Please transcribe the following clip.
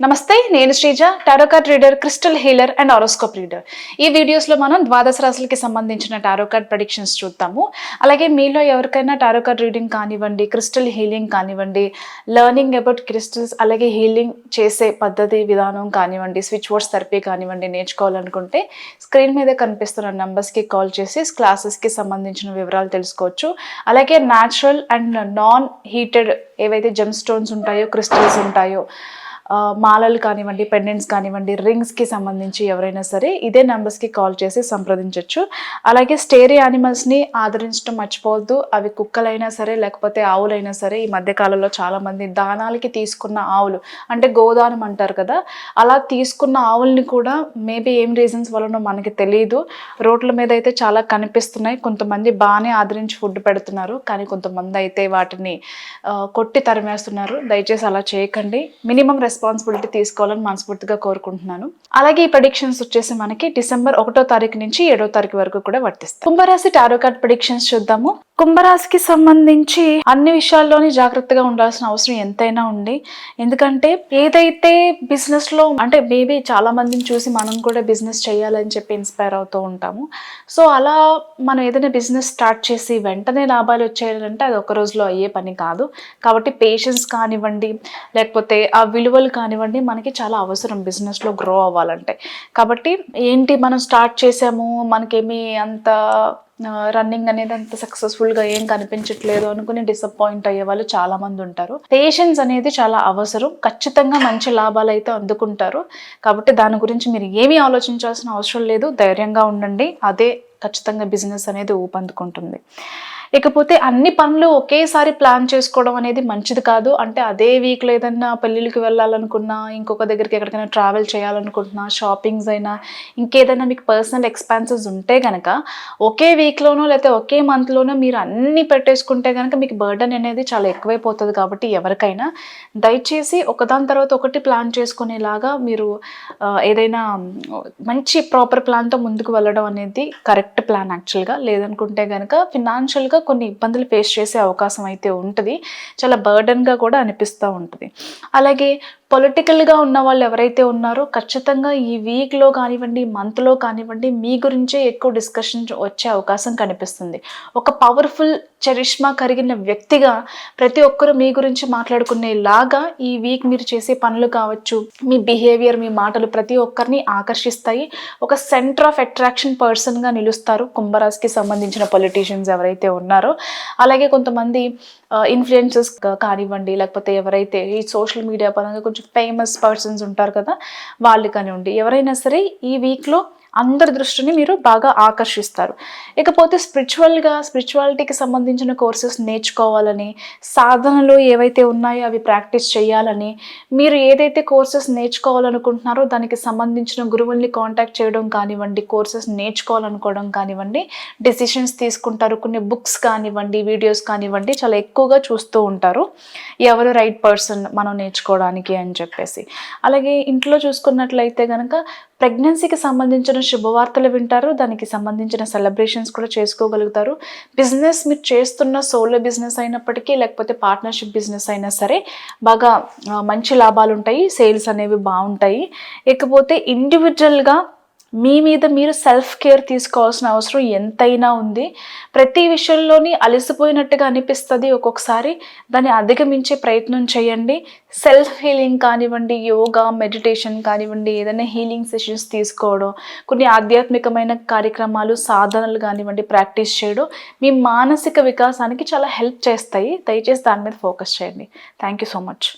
నమస్తే, నేను Sreeja, tarot card reader, crystal healer and horoscope reader. ఈ వీడియోస్లో మనం ద్వాదశ రాశులకి సంబంధించిన టారో కార్డ్ ప్రెడిక్షన్స్ చూద్దాము. అలాగే మీలో ఎవరికైనా టారో కార్డ్ రీడింగ్ కానివ్వండి, క్రిస్టల్ హీలింగ్ కానివ్వండి, లెర్నింగ్ అబౌట్ క్రిస్టల్స్ అలాగే హీలింగ్ చేసే పద్ధతి విధానం కానివ్వండి, స్విచ్ వర్డ్స్ థెరపీ కానివ్వండి నేర్చుకోవాలనుకుంటే స్క్రీన్ మీద కనిపిస్తున్న నెంబర్స్కి కాల్ చేసి క్లాసెస్కి సంబంధించిన వివరాలు తెలుసుకోవచ్చు. అలాగే న్యాచురల్ అండ్ నాన్ హీటెడ్ ఏవైతే జెమ్ స్టోన్స్ ఉంటాయో, క్రిస్టల్స్ ఉంటాయో, మాలలు కానివ్వండి, పెండెంట్స్ కానివ్వండి, రింగ్స్కి సంబంధించి ఎవరైనా సరే ఇదే నెంబర్స్కి కాల్ చేసి సంప్రదించవచ్చు. అలాగే స్టేరీ యానిమల్స్ని ఆదరించడం మర్చిపోవద్దు. అవి కుక్కలైనా సరే లేకపోతే ఆవులైనా సరే. ఈ మధ్యకాలంలో చాలామంది దానాలకి తీసుకున్న ఆవులు అంటే గోదానం అంటారు కదా, అలా తీసుకున్న ఆవుల్ని కూడా మేబీ ఏం రీజన్స్ వలన మనకి తెలియదు, రోడ్ల మీద అయితే చాలా కనిపిస్తున్నాయి. కొంతమంది బాగానే ఆదరించి ఫుడ్ పెడుతున్నారు, కానీ కొంతమంది అయితే వాటిని కొట్టి తరిమేస్తున్నారు. దయచేసి అలా చేయకండి. మినిమం రెస్పాన్సిబిలిటీ తీసుకోవాలని మనస్ఫూర్తిగా కోరుకుంటున్నాను. అలాగే ఈ ప్రెడిక్షన్స్ వచ్చేసి మనకి డిసెంబర్ 1వ తారీఖు నుంచి 7వ తారీఖు వరకు కూడా వర్తిస్తాయి. కుంభరాశి టారో కార్డ్ ప్రెడిక్షన్స్ చూద్దాము. కుంభరాశికి సంబంధించి అన్ని విషయాల్లోని జాగ్రత్తగా ఉండాల్సిన అవసరం ఎంతైనా ఉంది. ఎందుకంటే ఏదైతే బిజినెస్ లో అంటే మేబీ చాలా మందిని చూసి మనం కూడా బిజినెస్ చేయాలని చెప్పి ఇన్స్పైర్ అవుతూ ఉంటాము. సో అలా మనం ఏదైనా బిజినెస్ స్టార్ట్ చేసి వెంటనే లాభాలు వచ్చేయాలంటే అది ఒక రోజులో అయ్యే పని కాదు. కాబట్టి పేషెన్స్ కానివ్వండి, లేకపోతే ఆ విలువలు కానివ్వండి మనకి చాలా అవసరం బిజినెస్లో గ్రో అవ్వాలంటే. కాబట్టి ఏంటి మనం స్టార్ట్ చేసాము, మనకేమీ అంత రన్నింగ్ అనేది అంత సక్సెస్ఫుల్గా ఏం కనిపించట్లేదు అనుకుని డిసప్పాయింట్ అయ్యే వాళ్ళు చాలామంది ఉంటారు. పేషెన్స్ అనేది చాలా అవసరం. ఖచ్చితంగా మంచి లాభాలు అయితే అందుకుంటారు. కాబట్టి దాని గురించి మీరు ఏమీ ఆలోచించాల్సిన అవసరం లేదు. ధైర్యంగా ఉండండి. అదే ఖచ్చితంగా బిజినెస్ అనేది ఊపందుకుంటుంది. ఇకపోతే అన్ని పనులు ఒకేసారి ప్లాన్ చేసుకోవడం అనేది మంచిది కాదు. అంటే అదే వీక్లో ఏదైనా పెళ్ళిళ్ళకి వెళ్ళాలనుకున్నా, ఇంకొక దగ్గరికి ఎక్కడికైనా ట్రావెల్ చేయాలనుకుంటున్నా, షాపింగ్స్ అయినా ఇంకేదైనా మీకు పర్సనల్ ఎక్స్పెన్సెస్ ఉంటే కనుక ఒకే వీక్లోనో లేకపోతే ఒకే మంత్లోనో మీరు అన్నీ పెట్టేసుకుంటే కనుక మీకు బర్డెన్ అనేది చాలా ఎక్కువైపోతుంది. కాబట్టి ఎవరికైనా దయచేసి ఒకదాని తర్వాత ఒకటి ప్లాన్ చేసుకునేలాగా మీరు ఏదైనా మంచి ప్రాపర్ ప్లాన్తో ముందుకు వెళ్ళడం అనేది కరెక్ట్ ప్లాన్ యాక్చువల్గా. లేదనుకుంటే కనుక ఫినాన్షియల్గా కొన్ని ఇబ్బందులు ఫేస్ చేసే అవకాశం అయితే ఉంటుంది. చాలా బర్డెన్గా కూడా అనిపిస్తూ ఉంటుంది. అలాగే పొలిటికల్గా ఉన్న వాళ్ళు ఎవరైతే ఉన్నారో ఖచ్చితంగా ఈ వీక్లో కానివ్వండి, మంత్లో కానివ్వండి మీ గురించే ఎక్కువ డిస్కషన్ వచ్చే అవకాశం కనిపిస్తుంది. ఒక పవర్ఫుల్ చరిష్మా కలిగిన వ్యక్తిగా ప్రతి ఒక్కరు మీ గురించి మాట్లాడుకునేలాగా ఈ వీక్ మీరు చేసే పనులు కావచ్చు, మీ బిహేవియర్, మీ మాటలు ప్రతి ఒక్కరిని ఆకర్షిస్తాయి. ఒక సెంటర్ ఆఫ్ అట్రాక్షన్ పర్సన్గా నిలుస్తారు కుంభరాశికి సంబంధించిన పొలిటీషియన్స్ ఎవరైతే ఉన్నారో. అలాగే కొంతమంది ఇన్ఫ్లుయెన్సర్స్ కానివ్వండి, లేకపోతే ఎవరైతే ఈ సోషల్ మీడియా పరంగా కొంచెం ఫేమస్ పర్సన్స్ ఉంటారు కదా, వాళ్ళు కానివ్వండి, ఎవరైనా సరే ఈ వీక్లో అందరి దృష్టిని మీరు బాగా ఆకర్షిస్తారు. ఇకపోతే స్పిరిచువాలిటీకి సంబంధించిన కోర్సెస్ నేర్చుకోవాలని, సాధనలు ఏవైతే ఉన్నాయో అవి ప్రాక్టీస్ చేయాలని, మీరు ఏదైతే కోర్సెస్ నేర్చుకోవాలనుకుంటున్నారో దానికి సంబంధించిన గురువుల్ని కాంటాక్ట్ చేయడం కానివ్వండి, కోర్సెస్ నేర్చుకోవాలనుకోవడం కానివ్వండి, డెసిషన్స్ తీసుకుంటారు. కొన్ని బుక్స్ కానివ్వండి, వీడియోస్ కానివ్వండి చాలా ఎక్కువగా చూస్తూ ఉంటారు, ఎవరు రైట్ పర్సన్ మనం నేర్చుకోవడానికి అని చెప్పేసి. అలాగే ఇంట్లో చూసుకున్నట్లయితే కనుక ప్రెగ్నెన్సీకి సంబంధించిన శుభవార్తలు వింటారు. దానికి సంబంధించిన సెలబ్రేషన్స్ కూడా చేసుకోగలుగుతారు. బిజినెస్ మీరు చేస్తున్న సోలో బిజినెస్ అయినప్పటికీ లేకపోతే పార్ట్నర్షిప్ బిజినెస్ అయినా సరే బాగా మంచి లాభాలు ఉంటాయి. సేల్స్ అనేవి బాగుంటాయి. ఇకపోతే ఇండివిజువల్గా మీ మీద మీరు సెల్ఫ్ కేర్ తీసుకోవాల్సిన అవసరం ఎంతైనా ఉంది. ప్రతి విషయంలోని అలసిపోయినట్టుగా అనిపిస్తుంది ఒక్కొక్కసారి. దాన్ని అధిగమించే ప్రయత్నం చేయండి. సెల్ఫ్ హీలింగ్ కానివ్వండి, యోగా, మెడిటేషన్ కానివ్వండి, ఏదైనా హీలింగ్ సెషన్స్ తీసుకోవడం, కొన్ని ఆధ్యాత్మికమైన కార్యక్రమాలు, సాధనలు కానివ్వండి ప్రాక్టీస్ చేయడం మీ మానసిక వికాసానికి చాలా హెల్ప్ చేస్తాయి. దయచేసి దాని మీద ఫోకస్ చేయండి. Thank you so much.